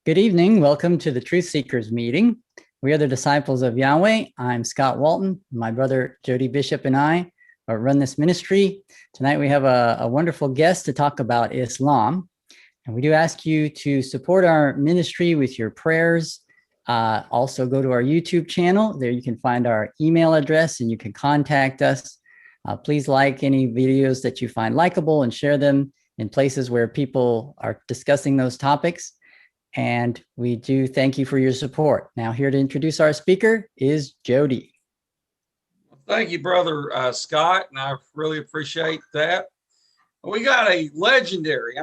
Good evening. Welcome to the Truth Seekers meeting. We are the disciples of Yahweh. I'm Scott Walton. My brother Jody Bishop and I run this ministry. Tonight we have a wonderful guest to talk about Islam. And we do ask you to support our ministry with your prayers. Also go to our YouTube channel. There you can find our email address and you can contact us. Please like any videos that you find likable and share them in places where people are discussing those topics. And we do thank you for your support. Now, here to introduce our speaker is Jody. Thank you, brother Scott, and I really appreciate that. We got a legendary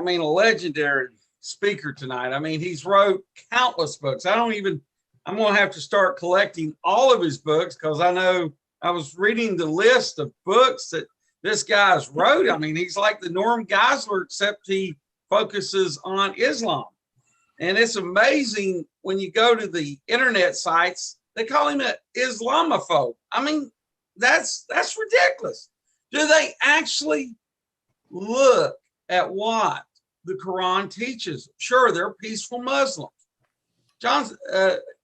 speaker tonight. I mean, he's wrote countless books. I'm going to have to start collecting all of his books because I know I was reading the list of books that this guy's wrote. I mean, he's like the Norm Geisler, except he focuses on Islam. And it's amazing when you go to the internet sites, they call him an Islamophobe. I mean, that's ridiculous. Do they actually look at what the Quran teaches? Sure, they're peaceful Muslims. John's,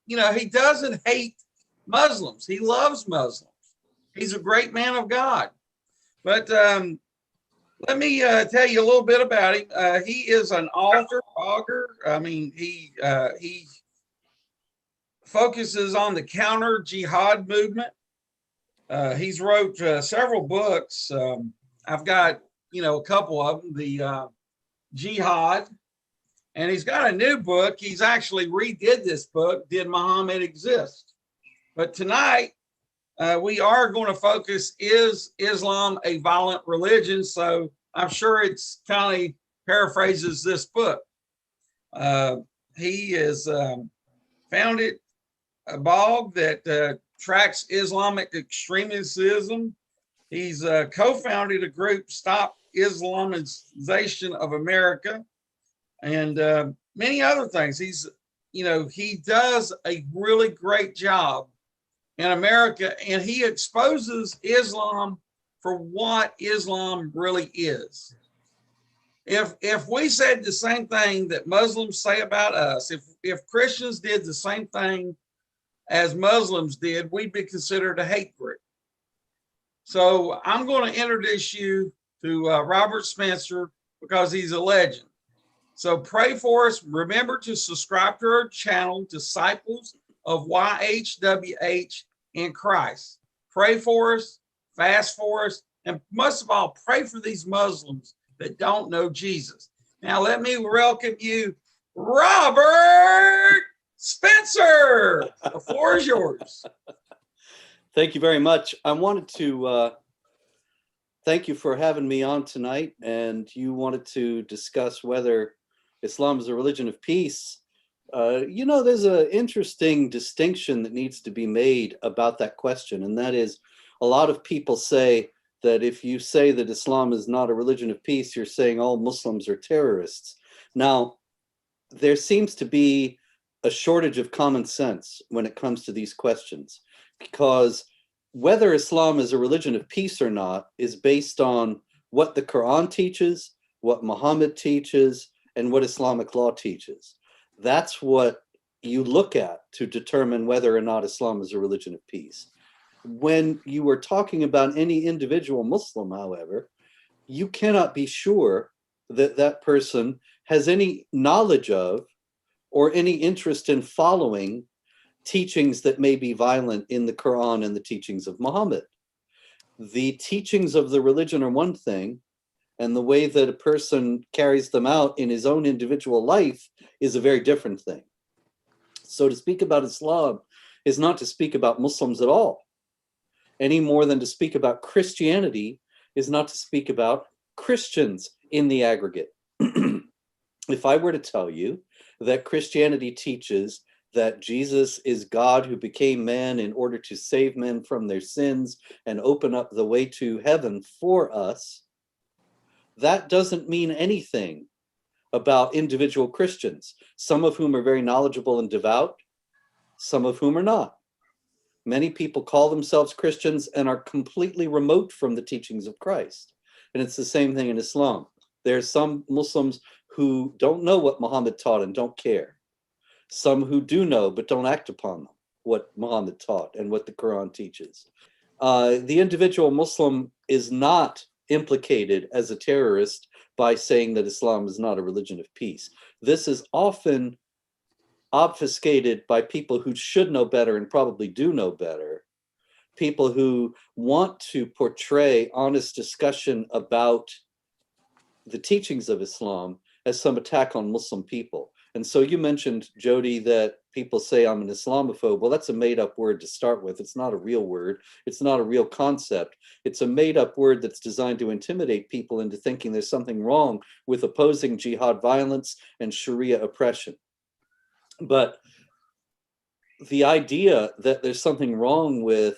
he doesn't hate Muslims. He loves Muslims. He's a great man of God. But let me tell you a little bit about him. He is an author, blogger. I mean, he focuses on the counter jihad movement. He's wrote several books. I've got, a couple of them, the Jihad. And he's got a new book. He's actually redid this book, Did Muhammad Exist? But tonight, we are going to focus, is Islam a violent religion? So I'm sure it's kind of paraphrases this book. He has founded a blog that tracks Islamic extremism. He's co-founded a group, Stop Islamization of America, and many other things. He does a really great job in America, and he exposes Islam for what Islam really is. If we said the same thing that Muslims say about us, if Christians did the same thing as Muslims did, we'd be considered a hate group. So I'm going to introduce you to Robert Spencer because he's a legend. So pray for us. Remember to subscribe to our channel, Disciples of YHWH in Christ. Pray for us, fast for us, and most of all, pray for these Muslims that don't know Jesus. Now, let me welcome you, Robert Spencer. The floor is yours. Thank you very much. I wanted to thank you for having me on tonight, and you wanted to discuss whether Islam is a religion of peace. There's an interesting distinction that needs to be made about that question, and that is a lot of people say that if you say that Islam is not a religion of peace, you're saying all Muslims are terrorists. Now, there seems to be a shortage of common sense when it comes to these questions, because whether Islam is a religion of peace or not is based on what the Quran teaches, what Muhammad teaches, and what Islamic law teaches. That's what you look at to determine whether or not Islam is a religion of peace. When you are talking about any individual Muslim, however, you cannot be sure that that person has any knowledge of or any interest in following teachings that may be violent in the Quran and the teachings of Muhammad. The teachings of the religion are one thing, and the way that a person carries them out in his own individual life is a very different thing. So to speak about Islam is not to speak about Muslims at all, any more than to speak about Christianity is not to speak about Christians in the aggregate. If I were to tell you that Christianity teaches that Jesus is God who became man in order to save men from their sins and open up the way to heaven for us, that doesn't mean anything about individual Christians, some of whom are very knowledgeable and devout, some of whom are not. Many people call themselves Christians and are completely remote from the teachings of Christ. And it's the same thing in Islam. There are some Muslims who don't know what Muhammad taught and don't care. some who do know but don't act upon them, what Muhammad taught and what the Quran teaches. The individual Muslim is not implicated as a terrorist by saying that Islam is not a religion of peace. This is often obfuscated by people who should know better and probably do know better, people who want to portray honest discussion about the teachings of Islam as some attack on Muslim people. And so you mentioned, Jody, that people say I'm an Islamophobe. Well, that's a made-up word to start with. It's not a real word. It's not a real concept. It's a made-up word that's designed to intimidate people into thinking there's something wrong with opposing jihad violence and Sharia oppression. But the idea that there's something wrong with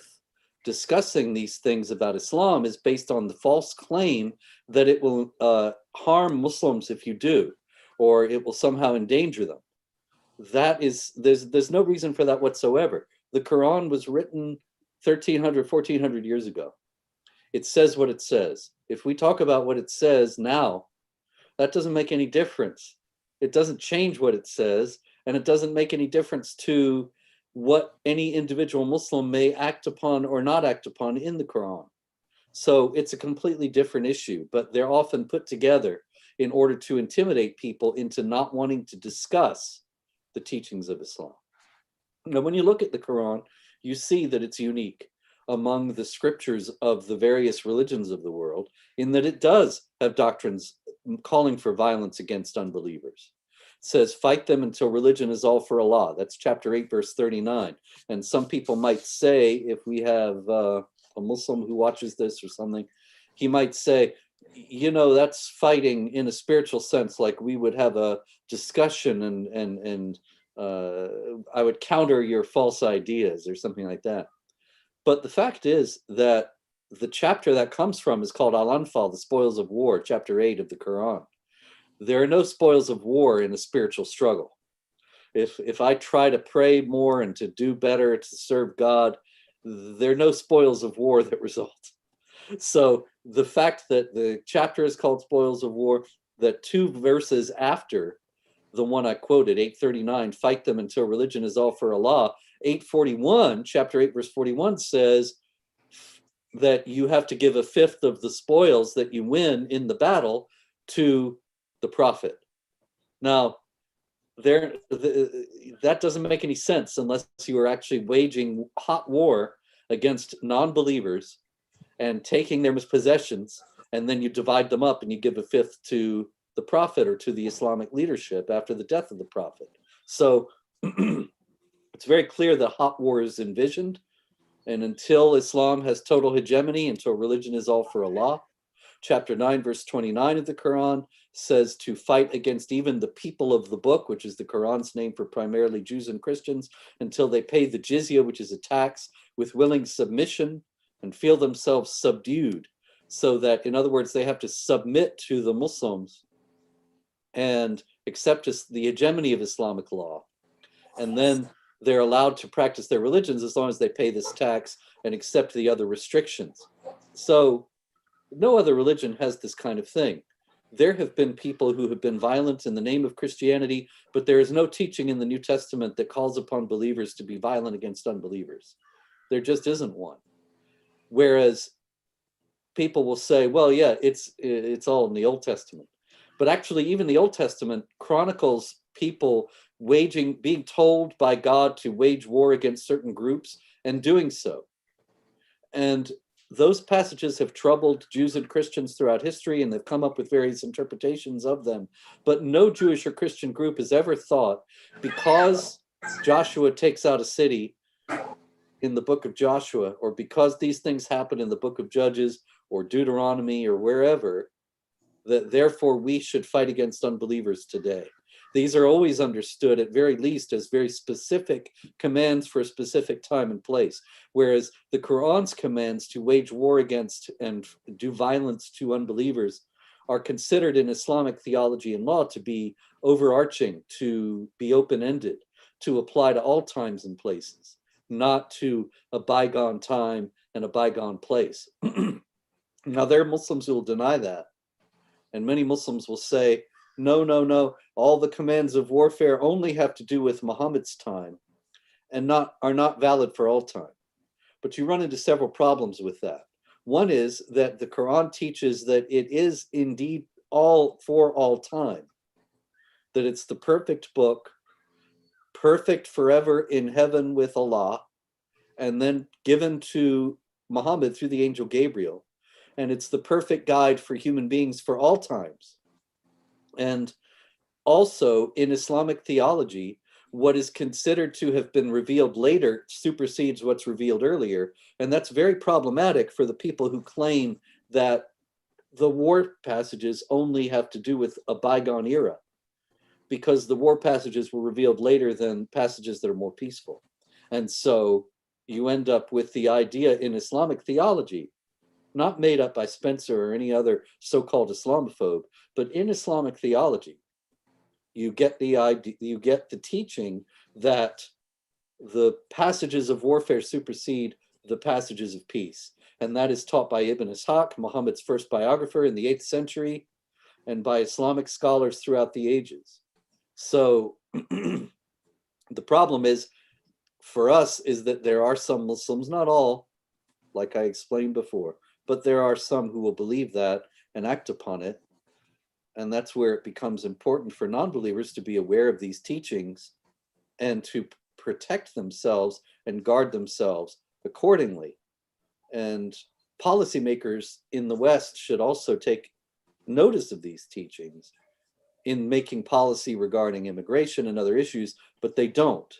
discussing these things about Islam is based on the false claim that it will harm Muslims if you do, or it will somehow endanger them. That is, there's no reason for that whatsoever. The Quran was written 1300, 1400 years ago. It says what it says. If we talk about what it says now, that doesn't make any difference. It doesn't change what it says, and it doesn't make any difference to what any individual Muslim may act upon or not act upon in the Quran. So it's a completely different issue, but they're often put together in order to intimidate people into not wanting to discuss the teachings of Islam. Now, when you look at the Quran, you see that it's unique among the scriptures of the various religions of the world in that it does have doctrines calling for violence against unbelievers. It says, fight them until religion is all for Allah. That's chapter 8, verse 39. And some people might say, if we have a Muslim who watches this or something, he might say, you know, that's fighting in a spiritual sense, like we would have a discussion and I would counter your false ideas or something like that. But the fact is that the chapter that comes from is called Al-Anfal, the spoils of war, chapter 8 of the Quran. There are no spoils of war in a spiritual struggle. If I try to pray more and to do better, to serve God, there are no spoils of war that result. So the fact that the chapter is called Spoils of War, that 2 verses after the one I quoted, 839, fight them until religion is all for Allah, 841, chapter 8, verse 41 says that you have to give 1/5 of the spoils that you win in the battle to the Prophet. Now, that doesn't make any sense unless you are actually waging hot war against non-believers and taking their possessions, and then you divide them up and you give 1/5 to the Prophet or to the Islamic leadership after the death of the Prophet. So it's very clear that hot war is envisioned, and until Islam has total hegemony, until religion is all for Allah, chapter 9, verse 29 of the Quran says to fight against even the people of the book, which is the Quran's name for primarily Jews and Christians, until they pay the jizya, which is a tax, with willing submission and feel themselves subdued. So that, in other words, they have to submit to the Muslims and accept the hegemony of Islamic law. And then they're allowed to practice their religions as long as they pay this tax and accept the other restrictions. So no other religion has this kind of thing. There have been people who have been violent in the name of Christianity, but there is no teaching in the New Testament that calls upon believers to be violent against unbelievers. There just isn't one. Whereas people will say, well, yeah, it's all in the Old Testament. But actually, even the Old Testament chronicles people being told by God to wage war against certain groups and doing so. And those passages have troubled Jews and Christians throughout history, and they've come up with various interpretations of them. But no Jewish or Christian group has ever thought, because Joshua takes out a city in the book of Joshua, or because these things happen in the book of Judges or Deuteronomy or wherever, that therefore we should fight against unbelievers today. These are always understood, at very least, as very specific commands for a specific time and place, whereas the Quran's commands to wage war against and do violence to unbelievers are considered in Islamic theology and law to be overarching, to be open-ended, to apply to all times and places, not to a bygone time and a bygone place. Now, there are Muslims who will deny that. And many Muslims will say, no, no, no. All the commands of warfare only have to do with Muhammad's time and are not valid for all time. But you run into several problems with that. One is that the Quran teaches that it is indeed all for all time, that it's the perfect book, perfect forever in heaven with Allah, and then given to Muhammad through the angel Gabriel. And it's the perfect guide for human beings for all times. And also in Islamic theology, what is considered to have been revealed later supersedes what's revealed earlier. And that's very problematic for the people who claim that the war passages only have to do with a bygone era, because the war passages were revealed later than passages that are more peaceful. And so you end up with the idea in Islamic theology, not made up by Spencer or any other so-called Islamophobe, but in Islamic theology, you get the idea, you get the teaching that the passages of warfare supersede the passages of peace. And that is taught by Ibn Ishaq, Muhammad's first biographer in the 8th century, and by Islamic scholars throughout the ages. So the problem is, for us, is that there are some Muslims, not all, like I explained before, but there are some who will believe that and act upon it. And that's where it becomes important for non-believers to be aware of these teachings and to protect themselves and guard themselves accordingly. And policymakers in the West should also take notice of these teachings in making policy regarding immigration and other issues, but they don't.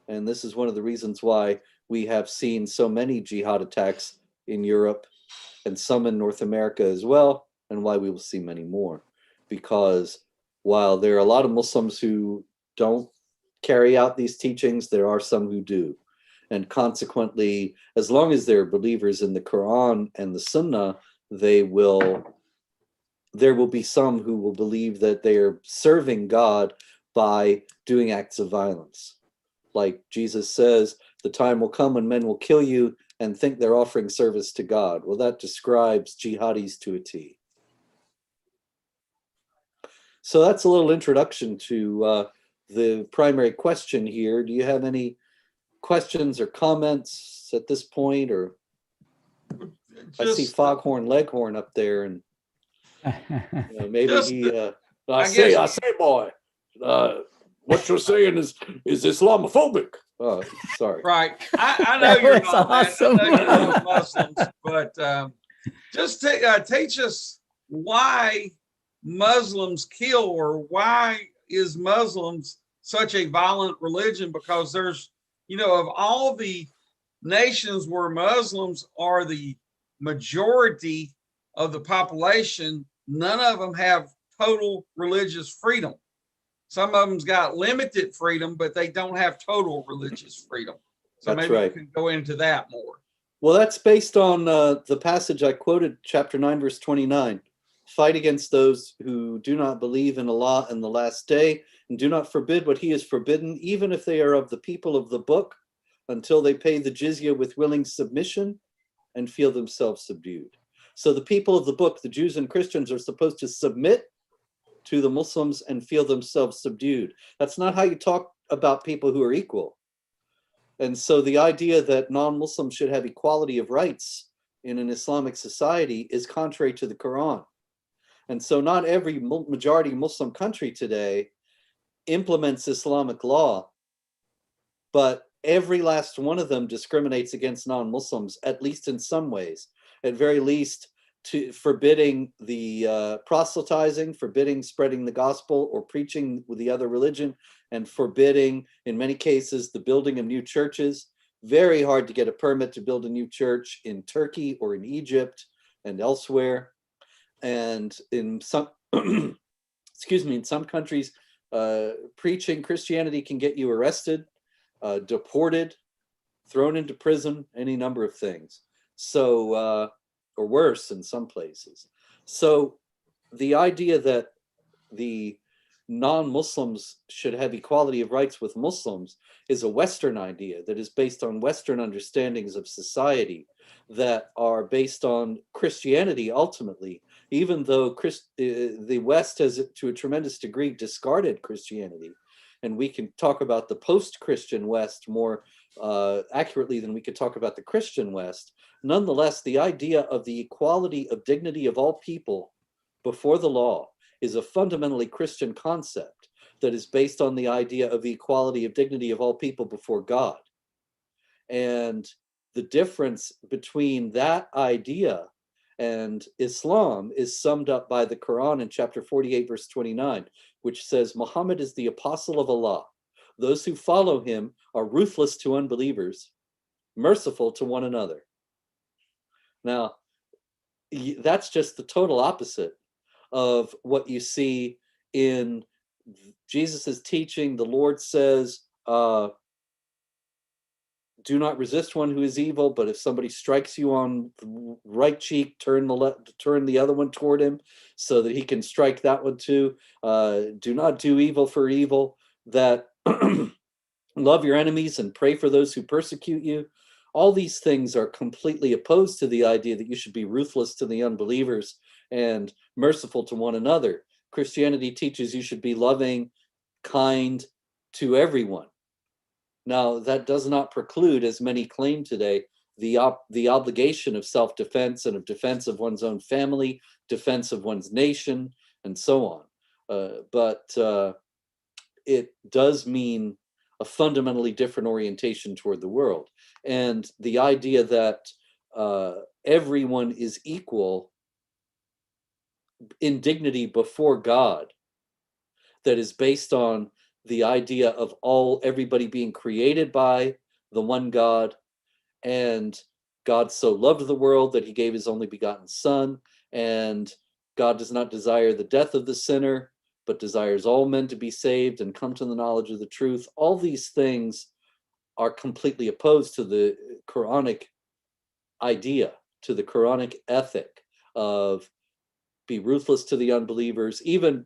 And this is one of the reasons why we have seen so many jihad attacks in Europe and some in North America as well, and why we will see many more. Because while there are a lot of Muslims who don't carry out these teachings, there are some who do. And consequently, as long as they're believers in the Quran and the Sunnah, there will be some who will believe that they are serving God by doing acts of violence. Like Jesus says, the time will come when men will kill you and think they're offering service to God. Well, that describes jihadis to a T. So that's a little introduction to the primary question here. Do you have any questions or comments at this point? Or I see Foghorn Leghorn up there, and maybe Just, he. I say, boy, what you're saying is Islamophobic. Oh, sorry. right. I know That you're was not, awesome. man. I know you're not Muslims, but just teach us why Muslims kill, or why is Muslims such a violent religion? Because there's, of all the nations where Muslims are the majority of the population, none of them have total religious freedom. Some of them's got limited freedom, but they don't have total religious freedom. So That's maybe right. you can go into that more. Well, that's based on the passage I quoted, chapter 9, verse 29. Fight against those who do not believe in Allah and the last day, and do not forbid what he has forbidden, even if they are of the people of the book, until they pay the jizya with willing submission and feel themselves subdued. So the people of the book, the Jews and Christians, are supposed to submit to the Muslims and feel themselves subdued. That's not how you talk about people who are equal. And so the idea that non-Muslims should have equality of rights in an Islamic society is contrary to the Quran. And so not every majority Muslim country today implements Islamic law, but every last one of them discriminates against non-Muslims, at least in some ways. At very least, forbidding the proselytizing, forbidding spreading the gospel or preaching with the other religion, and forbidding, in many cases, the building of new churches. Very hard to get a permit to build a new church in Turkey or in Egypt and elsewhere. And in some, in some countries, preaching Christianity can get you arrested, deported, thrown into prison, any number of things. So, or worse in some places. So the idea that the non-Muslims should have equality of rights with Muslims is a Western idea that is based on Western understandings of society that are based on Christianity ultimately. even though the West has, to a tremendous degree, discarded Christianity, and we can talk about the post-Christian West more accurately than we could talk about the Christian West. Nonetheless, the idea of the equality of dignity of all people before the law is a fundamentally Christian concept that is based on the idea of the equality of dignity of all people before God. And the difference between that idea and Islam is summed up by the Quran in chapter 48, verse 29, which says, Muhammad is the apostle of Allah. Those who follow him are ruthless to unbelievers, merciful to one another. Now, that's just the total opposite of what you see in Jesus's teaching. The Lord says, do not resist one who is evil, but if somebody strikes you on the right cheek, turn the other one toward him so that he can strike that one too. Do not do evil for evil, that love your enemies and pray for those who persecute you. All these things are completely opposed to the idea that you should be ruthless to the unbelievers and merciful to one another. Christianity teaches you should be loving, kind to everyone. Now, that does not preclude, as many claim today, the obligation of self-defense and of defense of one's own family, defense of one's nation, and so on. But it does mean a fundamentally different orientation toward the world. And the idea that everyone is equal in dignity before God, that is based on the idea of everybody being created by the one God, and God so loved the world that he gave his only begotten son, and God does not desire the death of the sinner, but desires all men to be saved and come to the knowledge of the truth. All these things are completely opposed to the Quranic idea, to the Quranic ethic of be ruthless to the unbelievers, even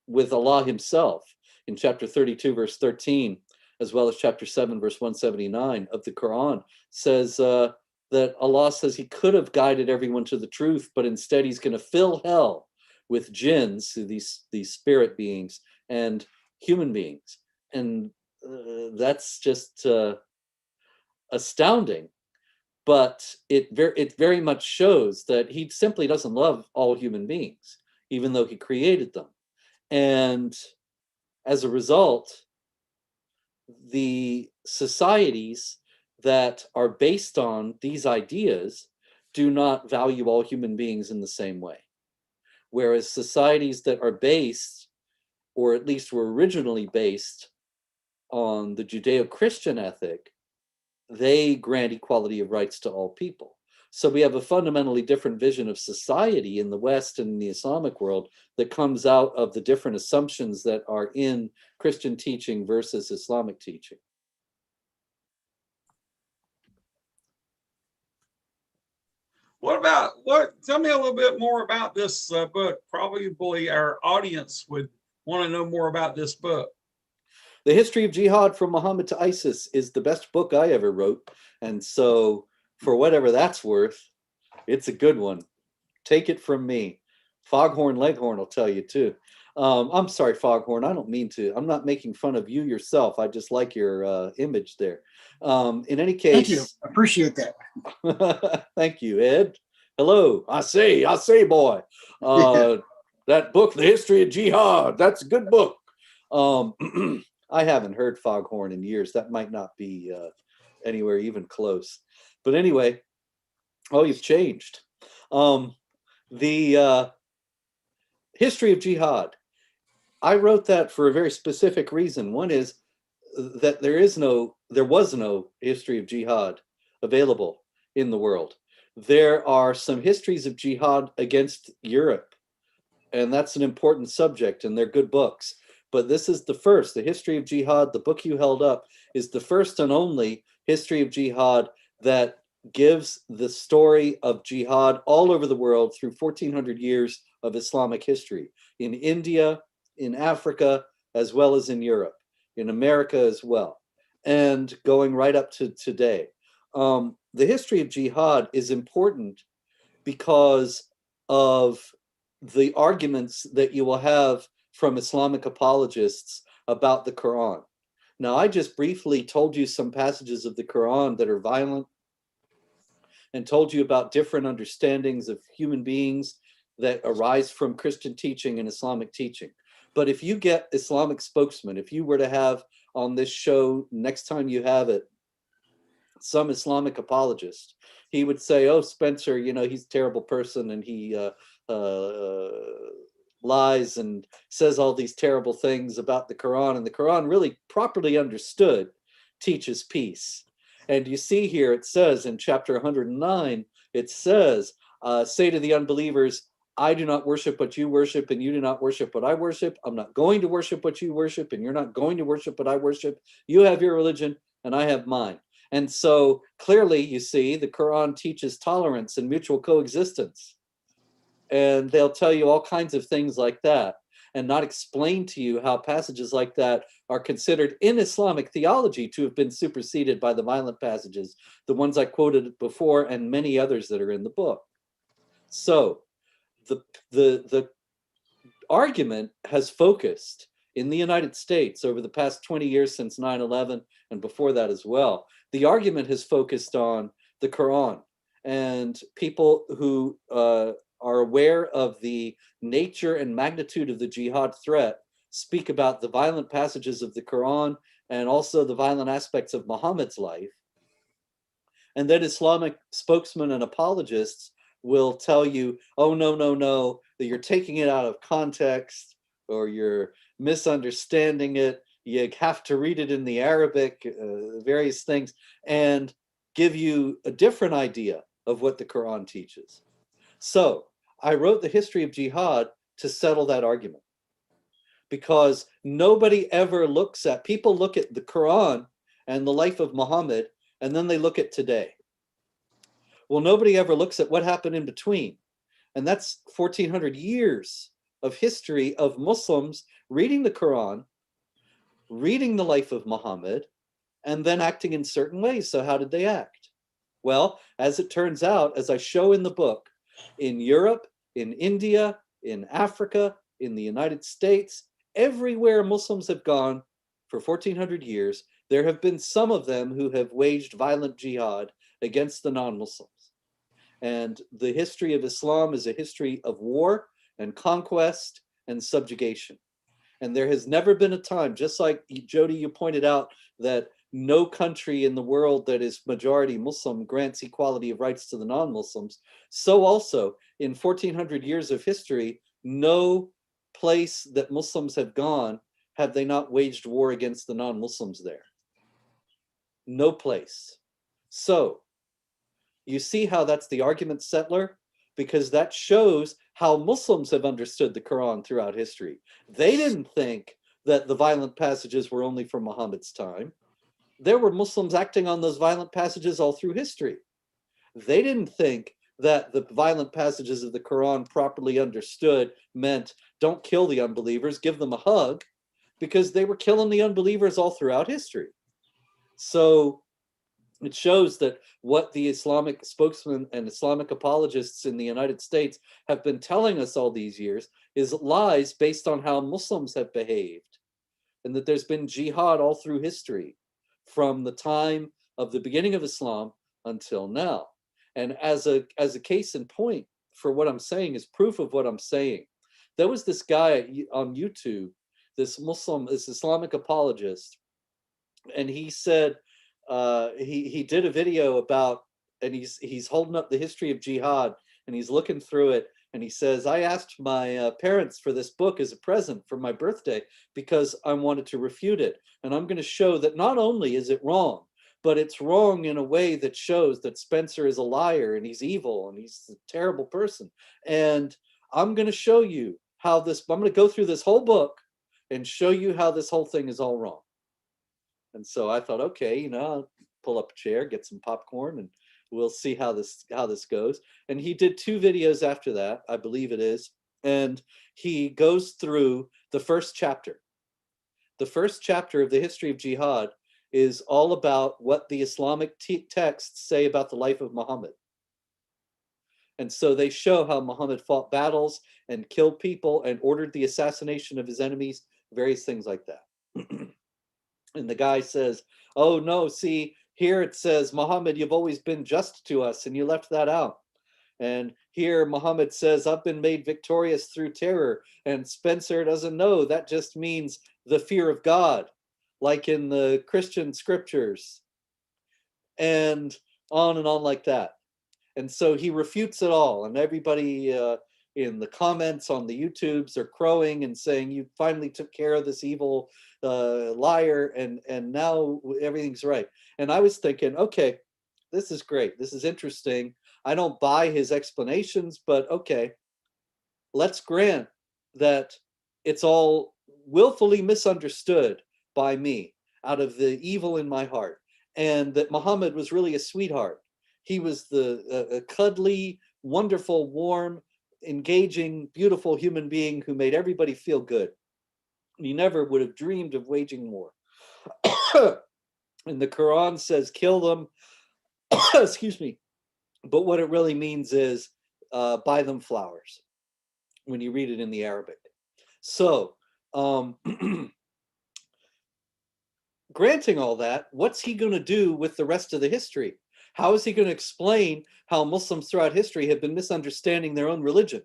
with Allah himself. In chapter 32, verse 13, as well as chapter 7, verse 179 of the Quran, says that Allah says he could have guided everyone to the truth, but instead he's going to fill hell with jinns, these spirit beings, and human beings. And that's just astounding. But it very much shows that he simply doesn't love all human beings, even though he created them. And as a result, the societies that are based on these ideas do not value all human beings in the same way. Whereas societies that are based, or at least were originally based, on the Judeo-Christian ethic, they grant equality of rights to all people. So we have a fundamentally different vision of society in the West and in the Islamic world that comes out of the different assumptions that are in Christian teaching versus Islamic teaching. Tell me a little bit more about this book. Probably our audience would want to know more about this book. The History of Jihad from Muhammad to ISIS is the best book I ever wrote. And so for whatever that's worth, it's a good one. Take it from me. Foghorn Leghorn will tell you too. I'm sorry, Foghorn, I don't mean to. I'm not making fun of you yourself. I just like your image there. In any case. Thank you. I appreciate that. Thank you, Ed. Hello. I say, boy. That book, The History of Jihad, that's a good book. I haven't heard Foghorn in years. That might not be anywhere even close. But anyway, you've changed. The History of Jihad. I wrote that for a very specific reason. One is that there was no history of jihad available in the world. There are some histories of jihad against Europe, and that's an important subject, and they're good books. But this is the first. The History of Jihad, the book you held up, is the first and only history of jihad that gives the story of jihad all over the world through 1400 years of Islamic history, in India, in Africa, as well as in Europe, in America as well, and going right up to today. The history of jihad is important because of the arguments that you will have from Islamic apologists about the Quran. Now, I just briefly told you some passages of the Quran that are violent and told you about different understandings of human beings that arise from Christian teaching and Islamic teaching. But if you get Islamic spokesman, if you were to have on this show, next time you have it, some Islamic apologist, he would say, oh, Spencer, you know, he's a terrible person and he lies and says all these terrible things about the Quran. And the Quran, really properly understood, teaches peace. And you see here, it says in chapter 109, it says, say to the unbelievers, I do not worship what you worship, and you do not worship what I worship. I'm not going to worship what you worship, and you're not going to worship what I worship. You have your religion, and I have mine. And so clearly, you see, the Quran teaches tolerance and mutual coexistence. And they'll tell you all kinds of things like that, and not explain to you how passages like that are considered in Islamic theology to have been superseded by the violent passages, the ones I quoted before, and many others that are in the book. So the argument has focused in the United States over the past 20 years since 9/11, and before that as well. The argument has focused on the Quran, and people who are aware of the nature and magnitude of the jihad threat speak about the violent passages of the Quran and also the violent aspects of Muhammad's life. And then Islamic spokesmen and apologists will tell you, oh, no, no, no, that you're taking it out of context or you're misunderstanding it. You have to read it in the Arabic, various things, and give you a different idea of what the Quran teaches. So I wrote The History of Jihad to settle that argument, because nobody ever looks at, people look at the Quran and the life of Muhammad, and then they look at today. Well, nobody ever looks at what happened in between. And that's 1400 years of history of Muslims reading the Quran, reading the life of Muhammad, and then acting in certain ways. So how did they act? Well, as it turns out, as I show in the book, in Europe, in India, in Africa, in the United States, everywhere Muslims have gone for 1400 years, there have been some of them who have waged violent jihad against the non-Muslims. And the history of Islam is a history of war and conquest and subjugation. And there has never been a time, just like Jody, you pointed out, that no country in the world that is majority Muslim grants equality of rights to the non-Muslims. So also in 1400 years of history, no place that Muslims have gone have they not waged war against the non-Muslims there. No place. So you see how that's the argument settler? Because that shows how Muslims have understood the Quran throughout history. They didn't think that the violent passages were only from Muhammad's time. There were Muslims acting on those violent passages all through history. They didn't think that the violent passages of the Quran, properly understood, meant don't kill the unbelievers, give them a hug, because they were killing the unbelievers all throughout history. So it shows that what the Islamic spokesmen and Islamic apologists in the United States have been telling us all these years is lies based on how Muslims have behaved, and that there's been jihad all through history from the time of the beginning of Islam until now. And as a case in point for what I'm saying, is proof of what I'm saying. There was this guy on YouTube, this Islamic apologist, and he said, he did a video about, and he's holding up the history of jihad and he's looking through it, and he says, I asked my parents for this book as a present for my birthday because I wanted to refute it, and I'm going to show that not only is it wrong, but it's wrong in a way that shows that Spencer is a liar and he's evil and he's a terrible person. And I'm going to show you how this, I'm going to go through this whole book and show you how this whole thing is all wrong. And so I thought, okay, you know, I'll pull up a chair, get some popcorn, and we'll see how this goes. And he did 2 videos after that, I believe it is. And he goes through the first chapter. The first chapter of the history of jihad is all about what the Islamic texts say about the life of Muhammad. And so they show how Muhammad fought battles and killed people and ordered the assassination of his enemies, various things like that. And the guy says, oh no, see, here it says, Muhammad, you've always been just to us, and you left that out. And here Muhammad says, I've been made victorious through terror. And Spencer doesn't know, that just means the fear of God, like in the Christian scriptures. And on like that. And so he refutes it all, and everybody in the comments on the YouTubes are crowing and saying, you finally took care of this evil liar, and now everything's right. And I was thinking, okay, this is great. This is interesting. I don't buy his explanations, but okay, let's grant that it's all willfully misunderstood by me out of the evil in my heart, and that Muhammad was really a sweetheart. He was the cuddly, wonderful, warm, engaging, beautiful human being who made everybody feel good. He never would have dreamed of waging war. And the Quran says, kill them. Excuse me. But what it really means is buy them flowers when you read it in the Arabic. So, granting all that, what's he going to do with the rest of the history? How is he going to explain how Muslims throughout history have been misunderstanding their own religion?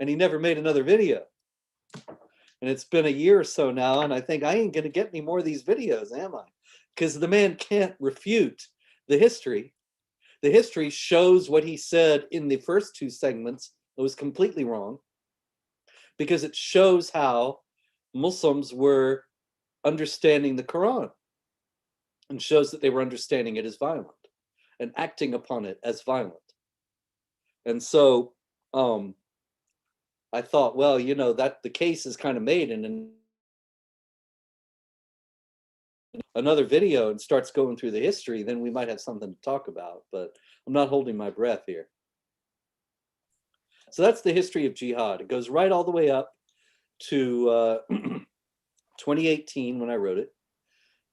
And he never made another video. And it's been a year or so now, and I think I ain't going to get any more of these videos, am I? Because the man can't refute the history. The history shows what he said in the first two segments. It was completely wrong, because it shows how Muslims were understanding the Quran, and shows that they were understanding it as violent and acting upon it as violent. And so I thought, well, you know, that the case is kind of made, and in another video and starts going through the history, then we might have something to talk about, but I'm not holding my breath here. So that's the history of jihad. It goes right all the way up to 2018 when I wrote it.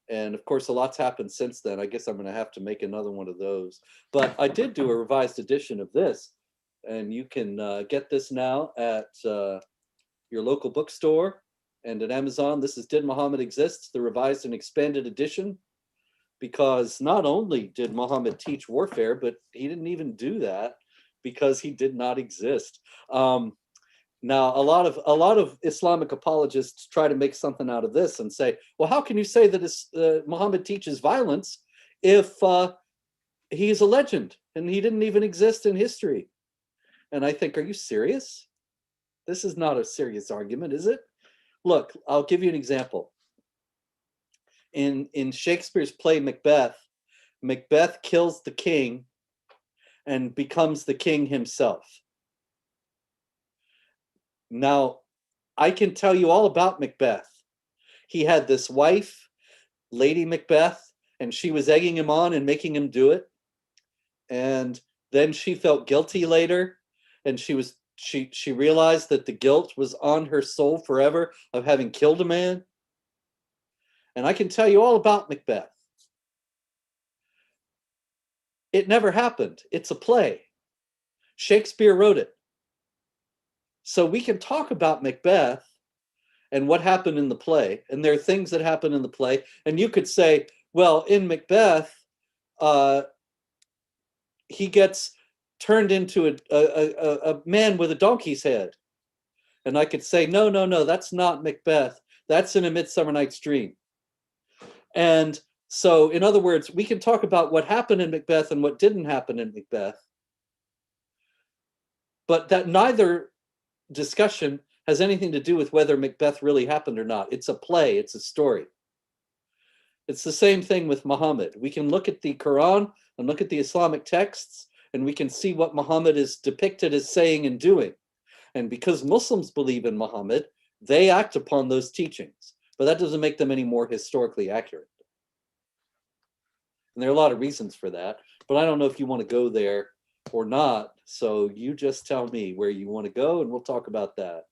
And of course, a lot's happened since then. I guess I'm going to have to make another one of those. But I did do a revised edition of this, and you can get this now at your local bookstore and at Amazon. This is Did Muhammad Exist? The revised and expanded edition. Because not only did Muhammad teach warfare, but he didn't even do that because he did not exist. Now, a lot of Islamic apologists try to make something out of this and say, well, how can you say that Muhammad teaches violence if he's a legend and he didn't even exist in history? And I think, are you serious? This is not a serious argument, is it? Look, I'll give you an example. In Shakespeare's play Macbeth, Macbeth kills the king and becomes the king himself. Now, I can tell you all about Macbeth. He had this wife, Lady Macbeth, and she was egging him on and making him do it. And then she felt guilty later, and she realized that the guilt was on her soul forever of having killed a man. And I can tell you all about Macbeth. It never happened. It's a play. Shakespeare wrote it. So we can talk about Macbeth and what happened in the play, and there are things that happen in the play, and you could say, well, in Macbeth, he gets turned into a man with a donkey's head. And I could say, no, that's not Macbeth. That's in A Midsummer Night's Dream. And so, in other words, we can talk about what happened in Macbeth and what didn't happen in Macbeth, but that neither discussion has anything to do with whether Macbeth really happened or not. It's a play, it's a story. It's the same thing with Muhammad. We can look at the Quran and look at the Islamic texts, and we can see what Muhammad is depicted as saying and doing. And because Muslims believe in Muhammad, they act upon those teachings. But that doesn't make them any more historically accurate. And there are a lot of reasons for that, but I don't know if you want to go there or not. So you just tell me where you want to go and we'll talk about that.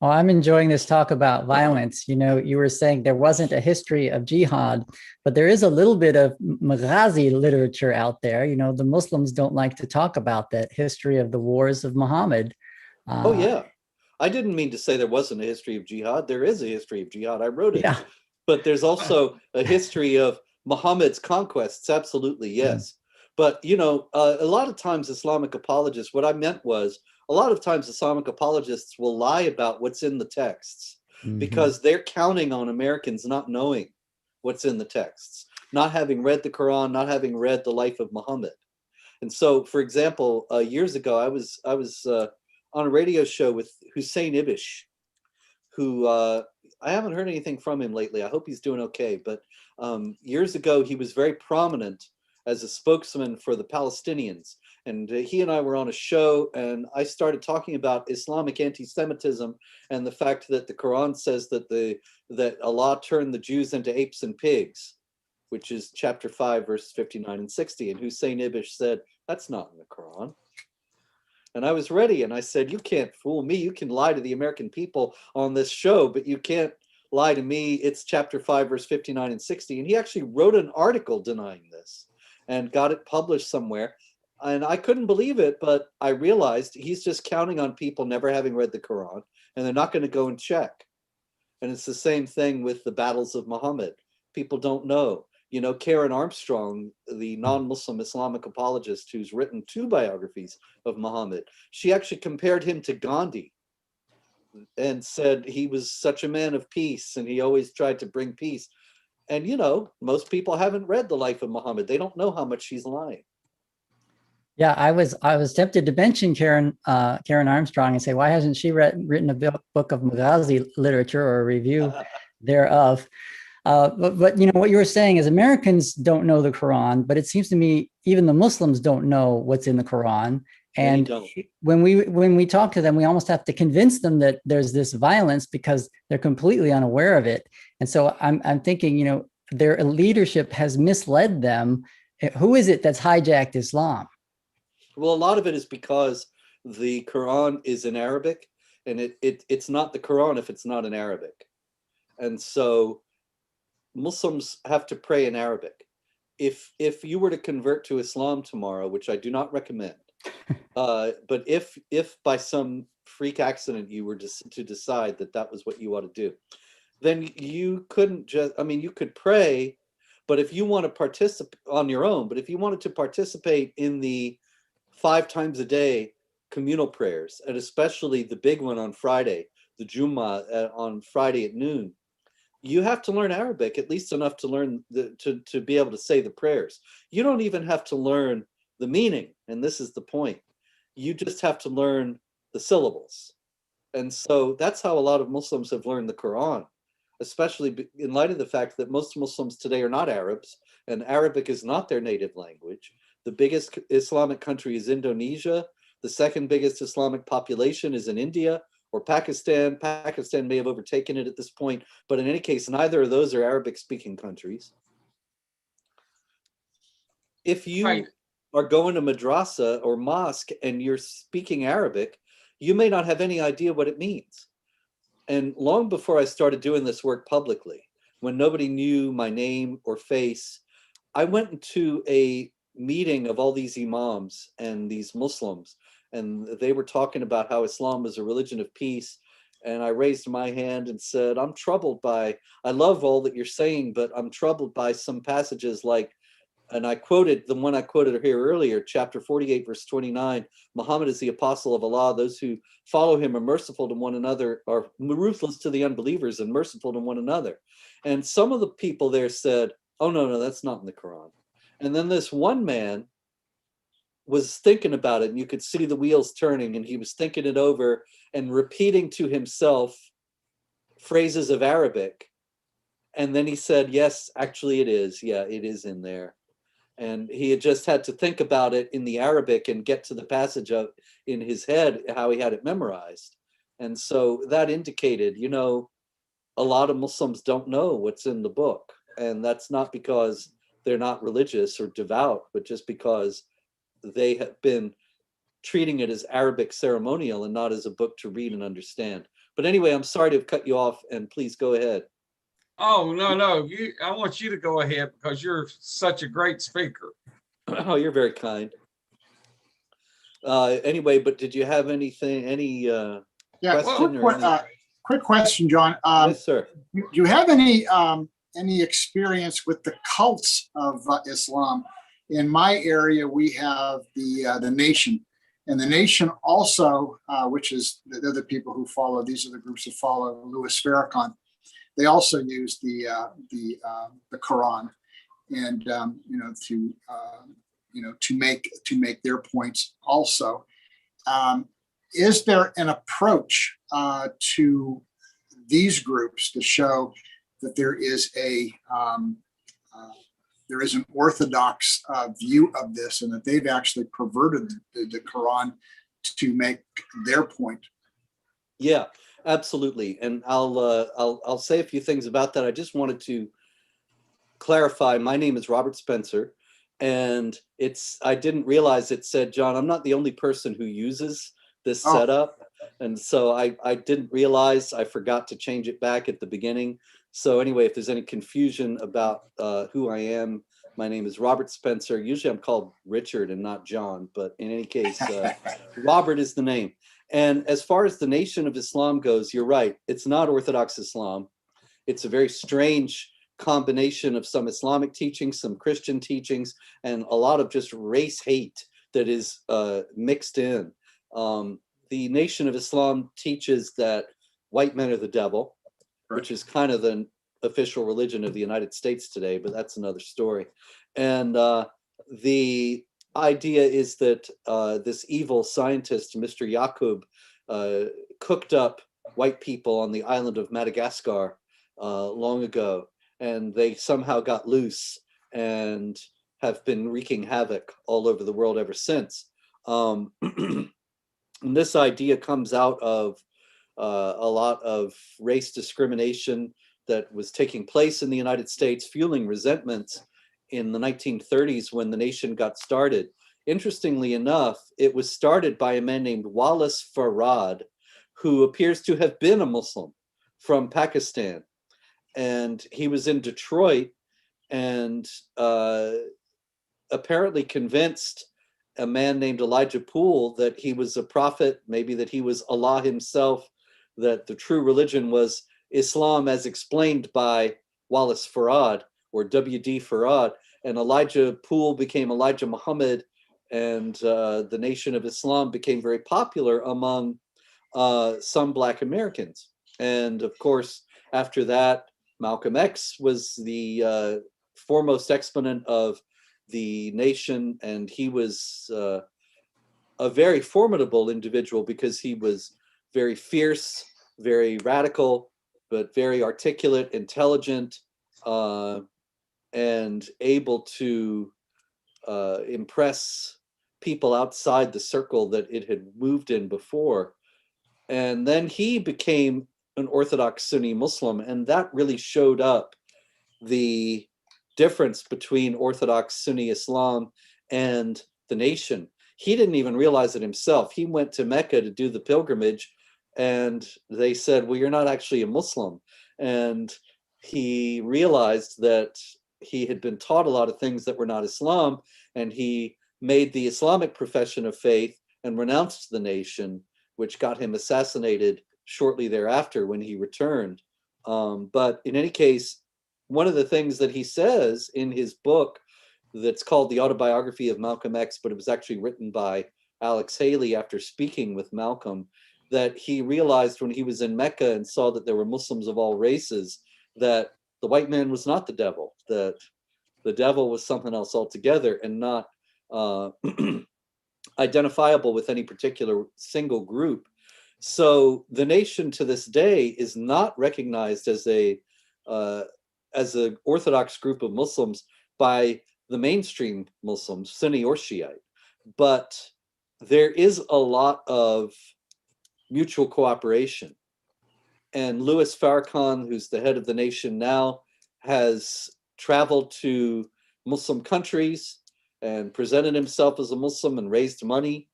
Oh, I'm enjoying this talk about violence. You know, you were saying there wasn't a history of jihad, but there is a little bit of Maghazi literature out there. You know, the Muslims don't like to talk about that history of the wars of Muhammad. Oh, Uh, yeah. I didn't mean to say there wasn't a history of jihad. There is a history of jihad. I wrote it. yeah. But there's also a history of Muhammad's conquests. Absolutely, yes. But, you know, a lot of times Islamic apologists, what I meant was a lot of times Islamic apologists will lie about what's in the texts Mhm. because they're counting on Americans not knowing what's in the texts, not having read the Quran, not having read the life of Muhammad. And so, for example, years ago, I was on a radio show with Hussein Ibish, who I haven't heard anything from him lately. I hope he's doing okay. But years ago, he was very prominent as a spokesman for the Palestinians. And he and I were on a show, and I started talking about Islamic anti-Semitism and the fact that the Quran says that Allah turned the Jews into apes and pigs, which is chapter 5, verses 59 and 60. And Hussein Ibish said, that's not in the Quran. And I was ready, and I said, you can't fool me. You can lie to the American people on this show, but you can't lie to me. It's chapter 5, verse 59 and 60. And he actually wrote an article denying this and got it published somewhere. And I couldn't believe it, but I realized he's just counting on people never having read the Quran, and they're not going to go and check. And it's the same thing with the battles of Muhammad. People don't know. You know, Karen Armstrong, the non-Muslim Islamic apologist who's written 2 biographies of Muhammad, she actually compared him to Gandhi and said he was such a man of peace and he always tried to bring peace. And, you know, most people haven't read the life of Muhammad. They don't know how much she's lying. Yeah, I was tempted to mention Karen Armstrong and say, why hasn't she written a book of Maghazi literature or a review thereof? But you know what you were saying is Americans don't know the Quran, but it seems to me even the Muslims don't know what's in the Quran. Many And don't. when we talk to them, we almost have to convince them that there's this violence because they're completely unaware of it. And so I'm thinking, you know, their leadership has misled them. Who is it that's hijacked Islam? Well, a lot of it is because the Quran is in Arabic, and it's not the Quran if it's not in Arabic. And so Muslims have to pray in Arabic. If you were to convert to Islam tomorrow, which I do not recommend, but if by some freak accident you were to decide that that was what you ought to do, then you couldn't just, I mean, you could pray, but if you want to participate on your own, but if you wanted to participate in the 5 times a day communal prayers, and especially the big one on Friday, the Jummah on Friday at noon, you have to learn Arabic, at least enough to learn to be able to say the prayers. You don't even have to learn the meaning, and this is the point. You just have to learn the syllables. And so that's how a lot of Muslims have learned the Quran, especially in light of the fact that most Muslims today are not Arabs, and Arabic is not their native language. The biggest Islamic country is Indonesia. The second biggest Islamic population is in India or Pakistan. Pakistan may have overtaken it at this point, but in any case, neither of those are Arabic-speaking countries. If you Right. are going to madrasa or mosque and you're speaking Arabic, you may not have any idea what it means. And long before I started doing this work publicly, when nobody knew my name or face, I went into a meeting of all these imams and these Muslims, and they were talking about how Islam is a religion of peace. And I raised my hand and said, I'm troubled by, I love all that you're saying, but I'm troubled by some passages like, and I quoted the one I quoted here earlier, chapter 48, verse 29, Muhammad is the apostle of Allah. Those who follow him are merciful to one another, are ruthless to the unbelievers and merciful to one another. And some of the people there said, oh, no, that's not in the Quran. And then this one man was thinking about it, and you could see the wheels turning, and he was thinking it over and repeating to himself phrases of Arabic. And then he said, yes, actually it is. Yeah, it is in there. And he had just had to think about it in the Arabic and get to the passage of in his head how he had it memorized. And so that indicated, you know, a lot of Muslims don't know what's in the book. And that's not because they're not religious or devout, but just because they have been treating it as Arabic ceremonial and not as a book to read and understand. But anyway, I'm sorry to have cut you off, and please go ahead. Oh, no, no. I want you to go ahead because you're such a great speaker. Oh, you're very kind. Anyway, but did you have anything, any Yeah, question or any? quick question, John. Yes, sir. Do you have any experience with the cults of Islam? In my area, we have the Nation, and the Nation also, which is they're the people who follow. These are the groups that follow Louis Farrakhan. They also use the Quran, and to make their points also. Is there an approach to these groups to show that there is an orthodox view of this, and that they've actually perverted the Quran to make their point? Yeah, absolutely. And I'll say a few things about that. I just wanted to clarify. My name is Robert Spencer, and I didn't realize it said, John, I'm not the only person who uses this setup. And so I didn't realize, I forgot to change it back at the beginning. So anyway, if there's any confusion about who I am, my name is Robert Spencer. Usually I'm called Richard and not John, but in any case, Robert is the name. And as far as the Nation of Islam goes, you're right. It's not Orthodox Islam. It's a very strange combination of some Islamic teachings, some Christian teachings, and a lot of just race hate that is mixed in. The Nation of Islam teaches that white men are the devil, which is kind of the official religion of the United States today, but that's another story. And the idea is that this evil scientist, Mr. Yaqub, cooked up white people on the island of Madagascar long ago, and they somehow got loose and have been wreaking havoc all over the world ever since. And this idea comes out of a lot of race discrimination that was taking place in the United States, fueling resentments in the 1930s when the Nation got started. Interestingly enough, it was started by a man named Wallace Farad, who appears to have been a Muslim from Pakistan. And he was in Detroit and apparently convinced a man named Elijah Poole that he was a prophet, maybe that he was Allah himself, that the true religion was Islam as explained by Wallace Farad or W.D. Farad. And Elijah Poole became Elijah Muhammad, and the Nation of Islam became very popular among some Black Americans. And of course, after that, Malcolm X was the foremost exponent of the Nation, and he was a very formidable individual because he was very fierce, very radical, but very articulate, intelligent, and able to impress people outside the circle that it had moved in before. And then he became an Orthodox Sunni Muslim, and that really showed up the difference between Orthodox Sunni Islam and the Nation. He didn't even realize it himself. He went to Mecca to do the pilgrimage, and they said, well, you're not actually a Muslim. And he realized that he had been taught a lot of things that were not Islam, and he made the Islamic profession of faith and renounced the Nation, which got him assassinated shortly thereafter when he returned. But in any case, one of the things that he says in his book that's called The Autobiography of Malcolm X, but it was actually written by Alex Haley after speaking with Malcolm, that he realized when he was in Mecca and saw that there were Muslims of all races, that the white man was not the devil, that the devil was something else altogether and not identifiable with any particular single group. So the Nation to this day is not recognized as an Orthodox group of Muslims by the mainstream Muslims, Sunni or Shiite. But there is a lot of mutual cooperation. And Louis Farrakhan, who's the head of the Nation now, has traveled to Muslim countries and presented himself as a Muslim and raised money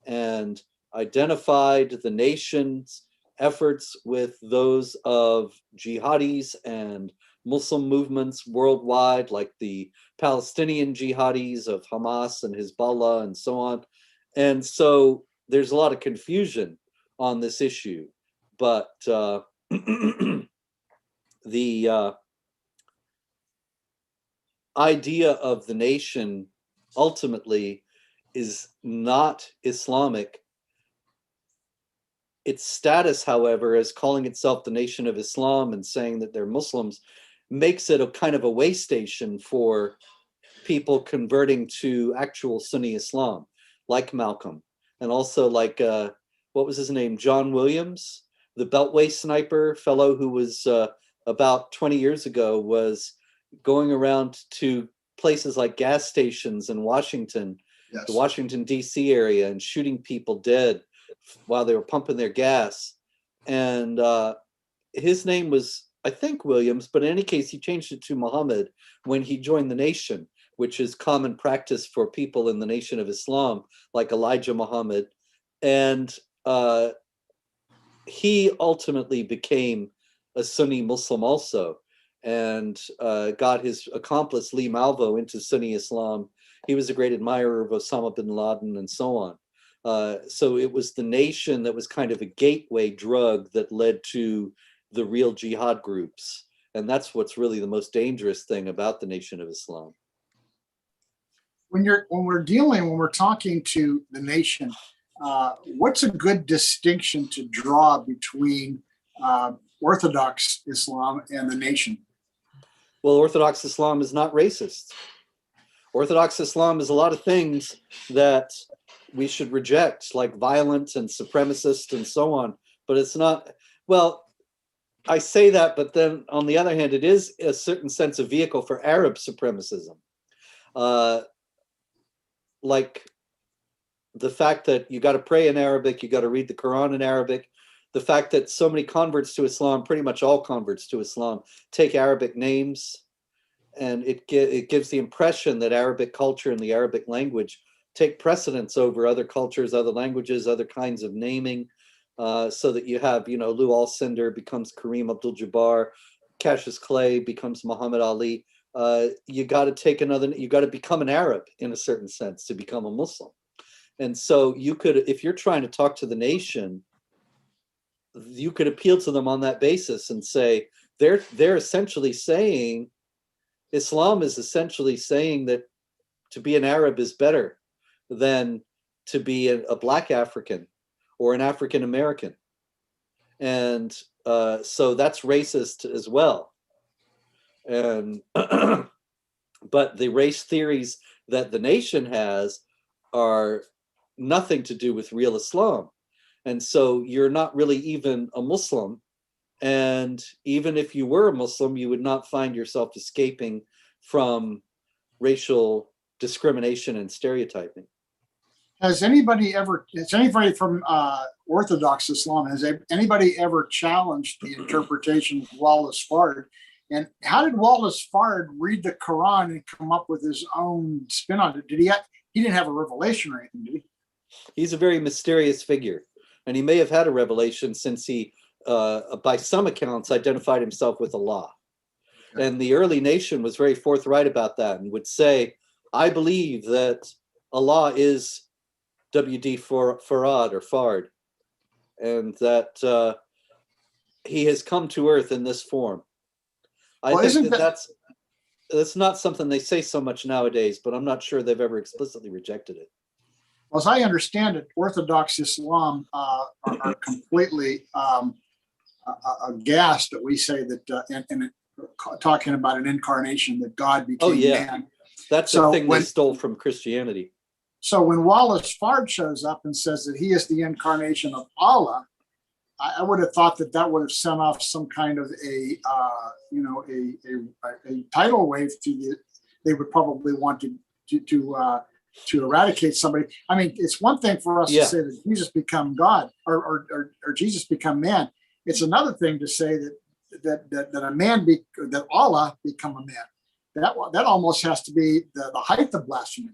and identified the Nation's efforts with those of jihadis and Muslim movements worldwide, like the Palestinian jihadis of Hamas and Hezbollah and so on. And so there's a lot of confusion on this issue. But the idea of the nation ultimately is not Islamic. Its status, however, as calling itself the Nation of Islam and saying that they're Muslims, makes it a kind of a way station for people converting to actual Sunni Islam, like Malcolm, and also like, what was his name? John Williams, the Beltway sniper fellow who was about 20 years ago was going around to places like gas stations in Washington, Yes. the Washington, D.C. area, and shooting people dead while they were pumping their gas. And his name was, I think, Williams, but in any case, he changed it to Muhammad when he joined the nation, which is common practice for people in the Nation of Islam, like Elijah Muhammad. And he ultimately became a Sunni Muslim also, and got his accomplice Lee Malvo into Sunni Islam. He was a great admirer of Osama bin Laden and so on. So it was the nation that was kind of a gateway drug that led to the real jihad groups. And that's what's really the most dangerous thing about the Nation of Islam. When we're talking to the nation, what's a good distinction to draw between Orthodox Islam and the nation? Well, Orthodox Islam is not racist. Orthodox Islam is a lot of things that we should reject, like violent and supremacist and so on. But it's not, well, I say that, but then on the other hand, it is a certain sense of vehicle for Arab supremacism. Like the fact that you got to pray in Arabic, you got to read the Quran in Arabic, the fact that so many converts to Islam, pretty much all converts to Islam, take Arabic names, and it gives the impression that Arabic culture and the Arabic language take precedence over other cultures, other languages, other kinds of naming, so that you have, you know, Lou Alcindor becomes Kareem Abdul-Jabbar, Cassius Clay becomes Muhammad Ali. You got to take you got to become an Arab in a certain sense to become a Muslim. And so you could, if you're trying to talk to the nation, you could appeal to them on that basis and say, they're essentially saying, Islam is essentially saying that to be an Arab is better than to be a Black African or an African American. And so that's racist as well. And but the race theories that the nation has are nothing to do with real Islam. And so you're not really even a Muslim. And even if you were a Muslim, you would not find yourself escaping from racial discrimination and stereotyping. Has anybody from Orthodox Islam, has anybody ever challenged the interpretation of Wallace Fard? And how did Wallace Fard read the Quran and come up with his own spin on it? He didn't have a revelation or anything, did he? He's a very mysterious figure, and he may have had a revelation since he, by some accounts, identified himself with Allah. Okay. And the early nation was very forthright about that and would say, I believe that Allah is W.D. Farad or Fard, and that he has come to earth in this form. I think that's not something they say so much nowadays, but I'm not sure they've ever explicitly rejected it. Well, as I understand it, Orthodox Islam are completely aghast that we say that, and talking about an incarnation, that God became man. That's the thing they stole from Christianity. So when Wallace Fard shows up and says that he is the incarnation of Allah, I would have thought that would have sent off some kind of a tidal wave they would probably want to eradicate somebody. I mean, it's one thing for us to say that Jesus become God or Jesus become man. It's another thing to say that Allah become a man. That almost has to be the height of blasphemy.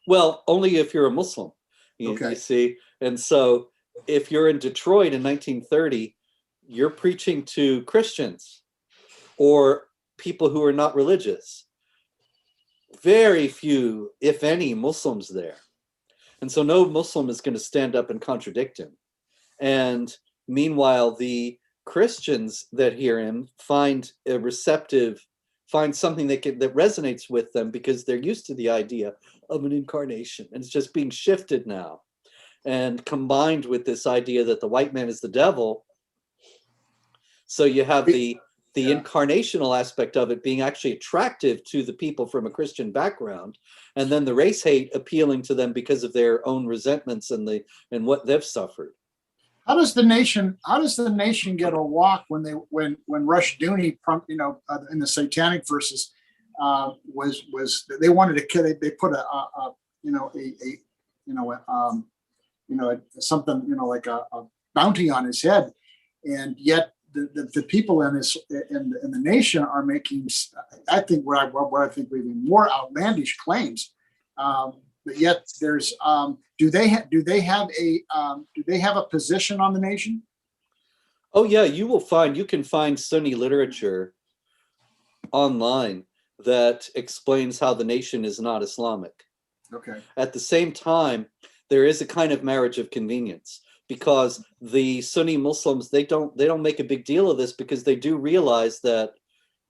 Well, only if you're a Muslim, you see. And so if you're in Detroit in 1930, you're preaching to Christians or people who are not religious. Very few, if any, Muslims there. And so no Muslim is going to stand up and contradict him. And meanwhile, the Christians that hear him find a receptive, find something that resonates with them because they're used to the idea of an incarnation. And it's just being shifted now. And combined with this idea that the white man is the devil, so you have the incarnational aspect of it being actually attractive to the people from a Christian background, and then the race hate appealing to them because of their own resentments and what they've suffered. How does the nation get a walk when Rush Dooney, in the Satanic Verses, was they wanted to kill, they put something, like a bounty on his head, and yet the people in the nation are making, I think, what I think were even more outlandish claims. But yet there's, do they have a position on the nation? Oh yeah, you can find Sunni literature online that explains how the nation is not Islamic. Okay. At the same time, there is a kind of marriage of convenience, because the Sunni Muslims, they don't make a big deal of this because they do realize that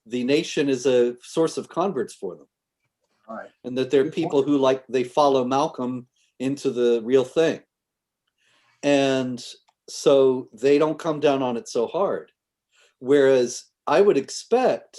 the nation is a source of converts for them. Right. And that there are people who they follow Malcolm into the real thing. And so they don't come down on it so hard. Whereas I would expect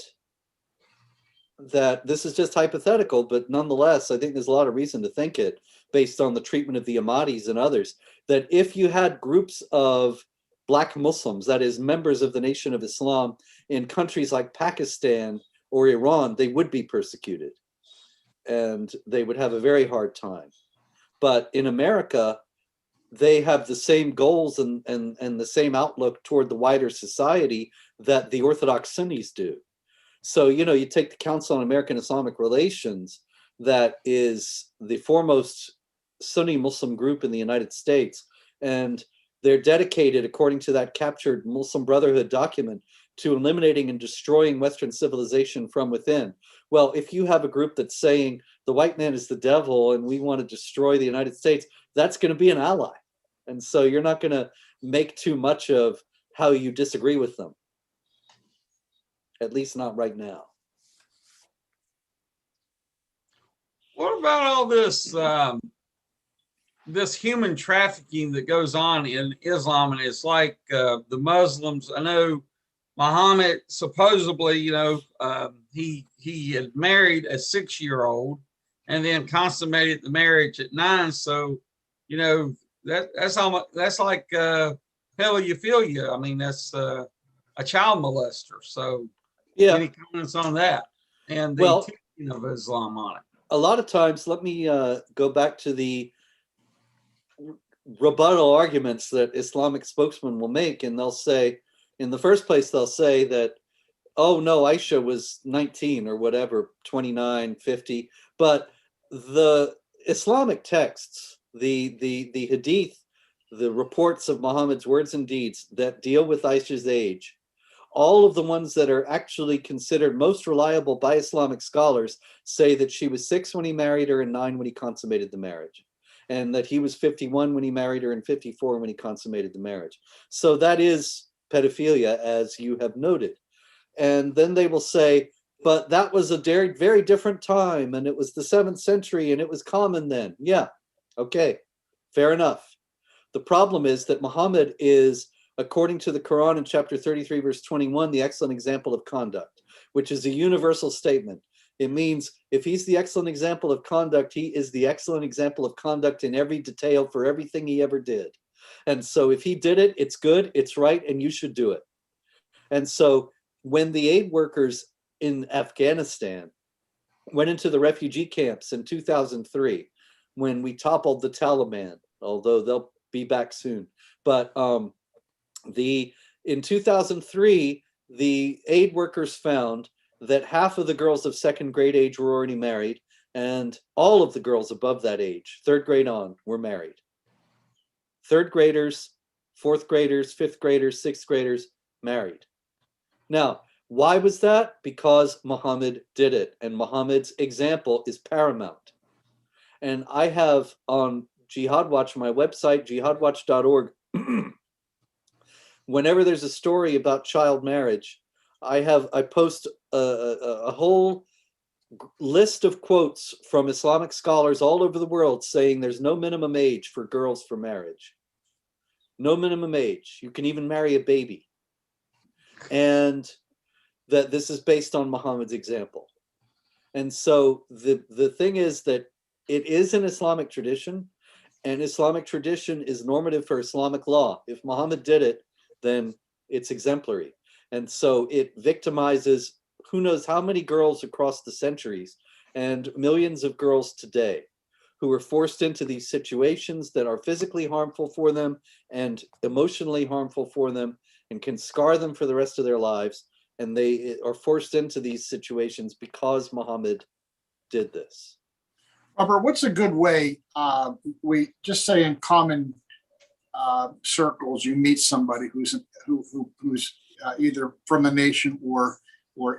that, this is just hypothetical, but nonetheless, I think there's a lot of reason to think it, based on the treatment of the Ahmadis and others, that if you had groups of Black Muslims, that is members of the Nation of Islam, in countries like Pakistan or Iran, they would be persecuted and they would have a very hard time. But in America, they have the same goals and the same outlook toward the wider society that the Orthodox Sunnis do. So, you take the Council on American Islamic Relations, that is the foremost Sunni Muslim group in the United States, and they're dedicated, according to that captured Muslim Brotherhood document, to eliminating and destroying Western civilization from within. Well, if you have a group that's saying the white man is the devil and we want to destroy the United States, that's going to be an ally. And so you're not going to make too much of how you disagree with them. At least not right now. What about all this this human trafficking that goes on in Islam? And it's like the Muslims. I know Muhammad supposedly, he had married a 6-year-old and then consummated the marriage at 9. So, that's like pedophilia. I mean, that's a child molester. So, yeah. Any comments on that and the teaching of Islam on it? A lot of times, let me go back to the rebuttal arguments that Islamic spokesmen will make, and they'll say, in the first place, they'll say that, oh no, Aisha was 19 or whatever, 29, 50, but the Islamic texts, the hadith, the reports of Muhammad's words and deeds that deal with Aisha's age, all of the ones that are actually considered most reliable by Islamic scholars say that she was 6 when he married her and 9 when he consummated the marriage, and that he was 51 when he married her and 54 when he consummated the marriage. So that is pedophilia, as you have noted. And then they will say, but that was a very different time, and it was the 7th century, and it was common then. Yeah, okay, fair enough. The problem is that Muhammad is, according to the Quran in chapter 33, verse 21, the excellent example of conduct, which is a universal statement. It means if he's the excellent example of conduct, he is the excellent example of conduct in every detail for everything he ever did. And so if he did it, it's good, it's right, and you should do it. And so when the aid workers in Afghanistan went into the refugee camps in 2003, when we toppled the Taliban, although they'll be back soon, but in 2003, the aid workers found that half of the girls of 2nd grade age were already married, and all of the girls above that age, 3rd grade on, were married. 3rd graders fourth graders, fifth graders, sixth graders married. Now, why was that? Because Muhammad did it, and Muhammad's example is paramount. And I have on Jihad Watch, my website, jihadwatch.org, whenever there's a story about child marriage, I post a whole list of quotes from Islamic scholars all over the world saying there's no minimum age for girls for marriage. No minimum age. You can even marry a baby. And that this is based on Muhammad's example. And so the thing is that it is an Islamic tradition, and Islamic tradition is normative for Islamic law. If Muhammad did it, then it's exemplary. And so it victimizes who knows how many girls across the centuries and millions of girls today who are forced into these situations that are physically harmful for them and emotionally harmful for them and can scar them for the rest of their lives. And they are forced into these situations because Muhammad did this. Robert, what's a good way, we just say in common circles, you meet somebody who's either from the nation or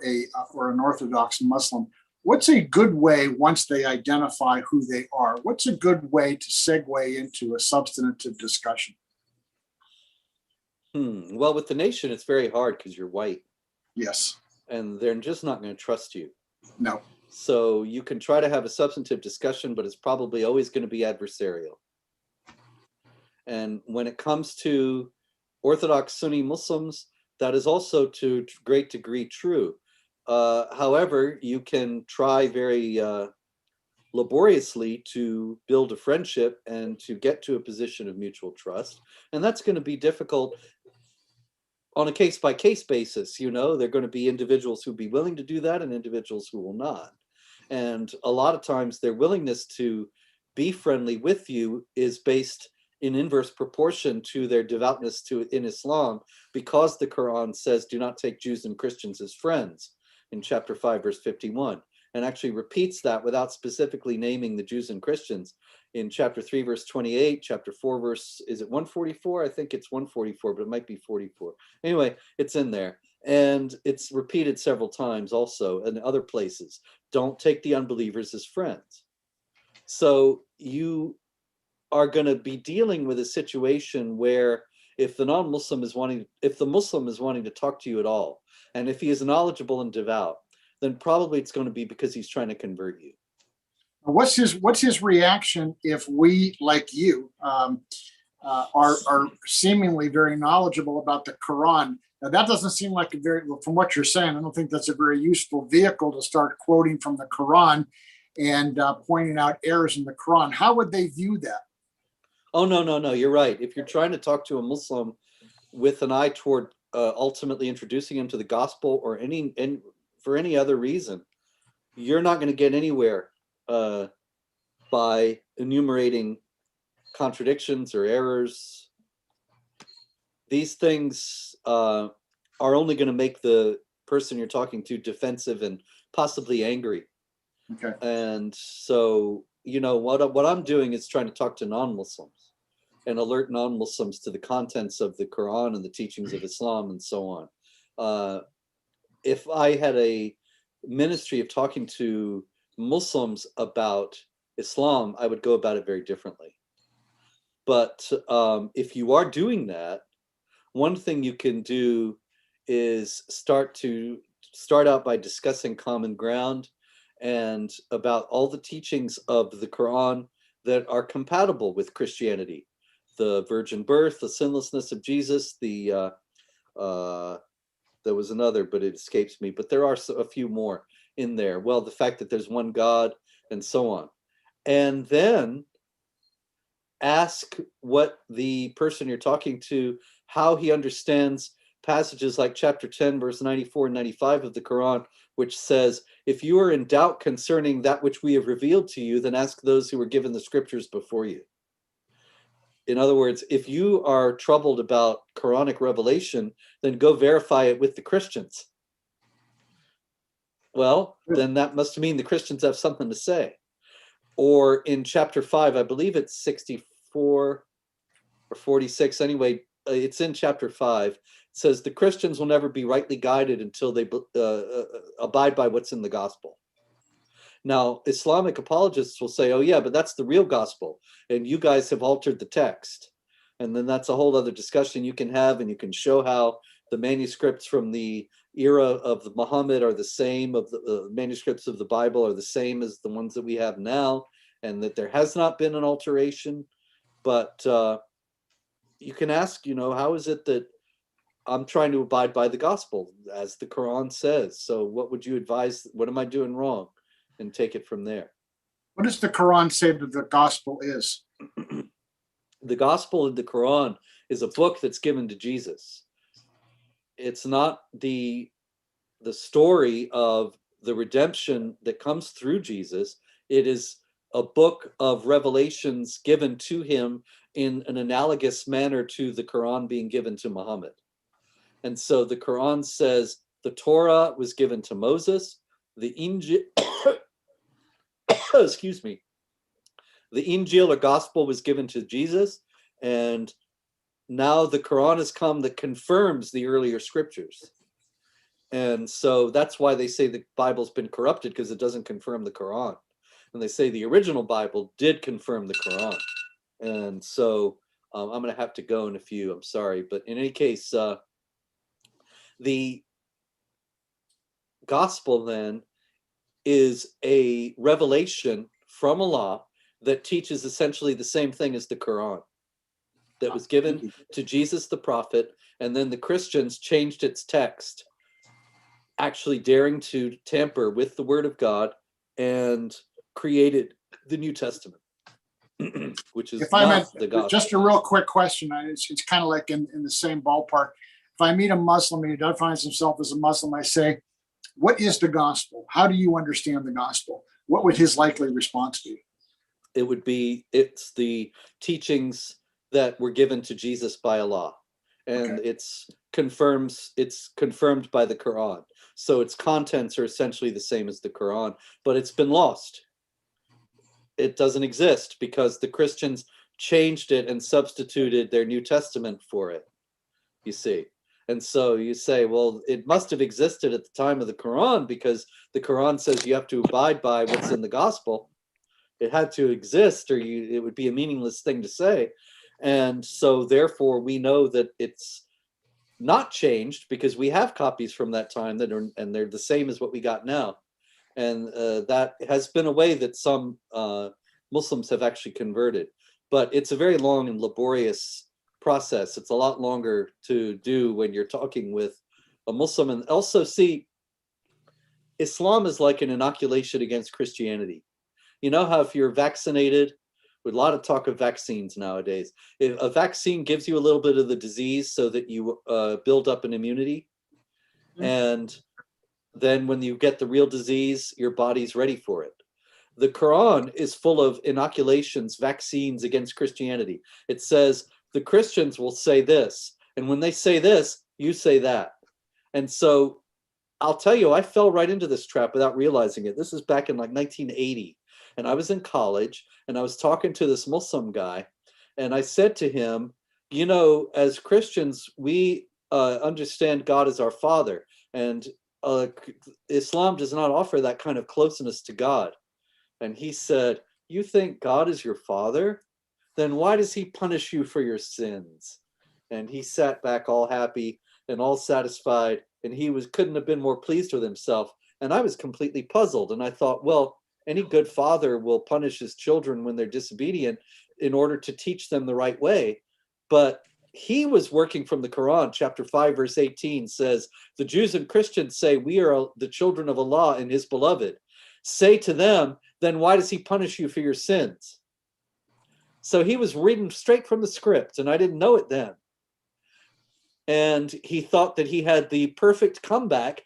an Orthodox Muslim. What's a good way, once they identify who they are, what's a good way to segue into a substantive discussion? Well, with the nation, it's very hard because you're white. Yes. And they're just not going to trust you. No. So you can try to have a substantive discussion, but it's probably always going to be adversarial. And when it comes to Orthodox Sunni Muslims, that is also to a great degree true. However, you can try very laboriously to build a friendship and to get to a position of mutual trust. And that's going to be difficult on a case-by-case basis. You know, there are going to be individuals who will be willing to do that and individuals who will not. And a lot of times their willingness to be friendly with you is based in inverse proportion to their devoutness in Islam, because the Quran says, do not take Jews and Christians as friends in chapter 5, verse 51, and actually repeats that without specifically naming the Jews and Christians in chapter 3, verse 28, chapter 4, verse, is it 144? I think it's 144, but it might be 44. Anyway, it's in there. And it's repeated several times also in other places. Don't take the unbelievers as friends. So you are going to be dealing with a situation where if the Muslim is wanting to talk to you at all, and if he is knowledgeable and devout, then probably it's going to be because he's trying to convert you. What's his reaction if we, like you, are seemingly very knowledgeable about the Quran? Now, that doesn't seem like from what you're saying, I don't think that's a very useful vehicle to start quoting from the Quran and pointing out errors in the Quran. How would they view that? Oh, no, you're right. If you're trying to talk to a Muslim with an eye toward ultimately introducing him to the gospel or for any other reason, you're not going to get anywhere by enumerating contradictions or errors. These things are only going to make the person you're talking to defensive and possibly angry. Okay. And so, you know, what I'm doing is trying to talk to non-Muslims and alert non-Muslims to the contents of the Quran and the teachings of Islam and so on. If I had a ministry of talking to Muslims about Islam, I would go about it very differently. But if you are doing that, one thing you can do is start out by discussing common ground and about all the teachings of the Quran that are compatible with Christianity. The virgin birth, the sinlessness of Jesus, there was another, but it escapes me, but there are a few more in there. Well, the fact that there's one God and so on. And then ask what the person you're talking to, how he understands passages like chapter 10, verse 94 and 95 of the Quran, which says, if you are in doubt concerning that which we have revealed to you, then ask those who were given the scriptures before you. In other words, if you are troubled about Quranic revelation, then go verify it with the Christians. Well, then that must mean the Christians have something to say. Or in chapter 5, I believe it's 64 or 46, anyway, it's in chapter 5. It says the Christians will never be rightly guided until they abide by what's in the gospel. Now, Islamic apologists will say, oh yeah, but that's the real gospel, and you guys have altered the text. And then that's a whole other discussion you can have, and you can show how the manuscripts from the era of Muhammad are the same, of the manuscripts of the Bible are the same as the ones that we have now, and that there has not been an alteration. But you can ask, how is it that I'm trying to abide by the gospel as the Quran says? So what would you advise? What am I doing wrong? And take it from there. What does the Quran say that the gospel is? The gospel in the Quran is a book that's given to Jesus. It's not the story of the redemption that comes through Jesus. It is a book of revelations given to him in an analogous manner to the Quran being given to Muhammad. And so the Quran says the Torah was given to Moses, the Injil, excuse me, the Injil or gospel was given to Jesus, and now the Quran has come that confirms the earlier scriptures. And so that's why they say the Bible's been corrupted, because it doesn't confirm the Quran. And they say the original Bible did confirm the Quran. And so I'm going to have to go in a few, I'm sorry. But in any case, the gospel then is a revelation from Allah that teaches essentially the same thing as the Quran, that was given to Jesus the prophet, and then the Christians changed its text, actually daring to tamper with the word of God, and created the New Testament, which is If I not meant, the gospel. just a real quick question, it's kind of like in the same ballpark. If I meet a Muslim and he defines himself as a Muslim, I say, what is the gospel? How do you understand the gospel? What would his likely response be? It would be, it's the teachings that were given to Jesus by Allah, and Okay. it's confirmed by the Quran. So its contents are essentially the same as the Quran, but it's been lost. It doesn't exist because the Christians changed it and substituted their New Testament for it, you see. And so you say, well, it must have existed at the time of the Quran, because the Quran says you have to abide by what's in the gospel. It had to exist, or it would be a meaningless thing to say. And so therefore we know that it's not changed, because we have copies from that time that are, and they're the same as what we got now. And that has been a way that some Muslims have actually converted. But it's a very long and laborious process. It's a lot longer to do when you're talking with a Muslim. And also, see, Islam is like an inoculation against Christianity. You know how if you're vaccinated, with a lot of talk of vaccines nowadays, if a vaccine gives you a little bit of the disease so that you build up an immunity, and then when you get the real disease, your body's ready for it. The Quran is full of inoculations, vaccines against Christianity. It says the Christians will say this, and when they say this, you say that. And so I'll tell you, I fell right into this trap without realizing it. This is back in like 1980. And I was in college, and I was talking to this Muslim guy, and I said to him, as Christians, we understand God as our Father, and Islam does not offer that kind of closeness to God. And he said, you think God is your Father? Then why does he punish you for your sins? And he sat back all happy and all satisfied, and he couldn't have been more pleased with himself. And I was completely puzzled, and I thought, well, any good father will punish his children when they're disobedient in order to teach them the right way. But he was working from the Quran. Chapter 5, verse 18 says, the Jews and Christians say, we are the children of Allah and his beloved. Say to them, then why does he punish you for your sins? So he was reading straight from the script, and I didn't know it then. And he thought that he had the perfect comeback,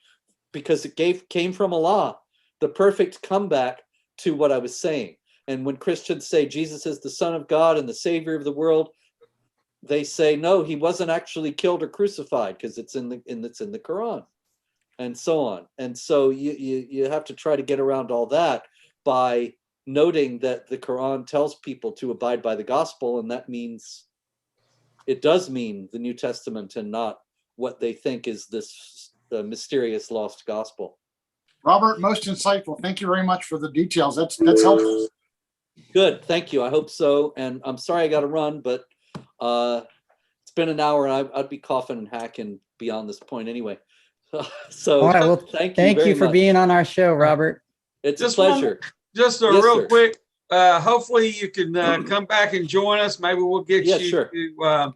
because it came from Allah, the perfect comeback to what I was saying. And when Christians say Jesus is the Son of God and the Savior of the world, they say, no, he wasn't actually killed or crucified, because it's in the Quran, and so on. And so you have to try to get around all that by noting that the Quran tells people to abide by the gospel, and that means it does mean the New Testament and not what they think is this mysterious lost gospel. Robert, most insightful. Thank you very much for the details. That's helpful. Good, thank you. I hope so. And I'm sorry I got to run, but it's been an hour and I'd be coughing and hacking beyond this point anyway. So All right, well, thank thank very you for much. being on our show, Robert. It's a Just one- pleasure. Just a Yes, real sir. quick, hopefully you can come back and join us. Maybe we'll get Yeah, you sure. to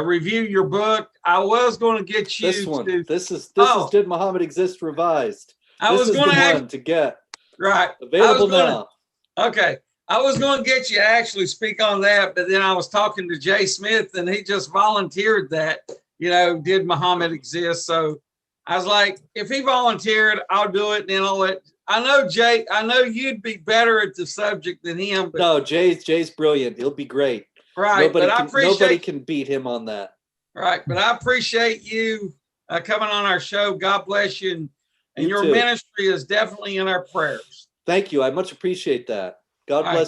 review your book. I was going to get you This one. to, This is Oh. Did Muhammad Exist Revised? I This was is the going to one to get. right. Available gonna- now. Okay. I was going to get you to actually speak on that, but then I was talking to Jay Smith and he just volunteered that, did Muhammad exist? So I was like, if he volunteered, I'll do it. And then I'll let, I know Jay, I know you'd be better at the subject than him, but No, Jay's brilliant. He'll be great. right. But I Nobody appreciate, can beat him on that. right. But I appreciate you coming on our show. God bless you. And You your too. ministry is definitely in our prayers. Thank you. I much appreciate that. God All right. bless.